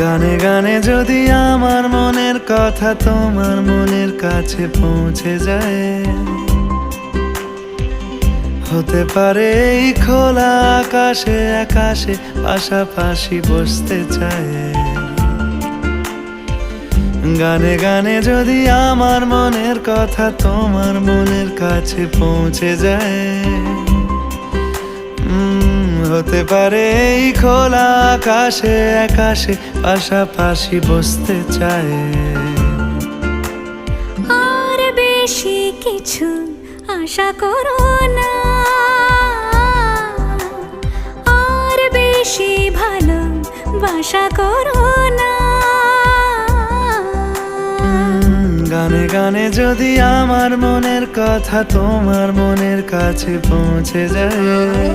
গানে গানে যদি আমার মনের কথা তোমার মনের কাছে পৌঁছে যায়, হতে পারে এই খোলা আকাশে আকাশে পাশাপাশি বসতে চায়। গানে গানে যদি আমার মনের কথা তোমার মনের কাছে পৌঁছে যায়, হতে পারে এই খোলা আকাশে আকাশে পাশাপাশি বসতে চায়। আর বেশি কিছু আশা করো না, আর বেশি ভালোবাসা করো না। গানে গানে যদি আমার মনের কথা তোমার মনের কাছে পৌঁছে যায়,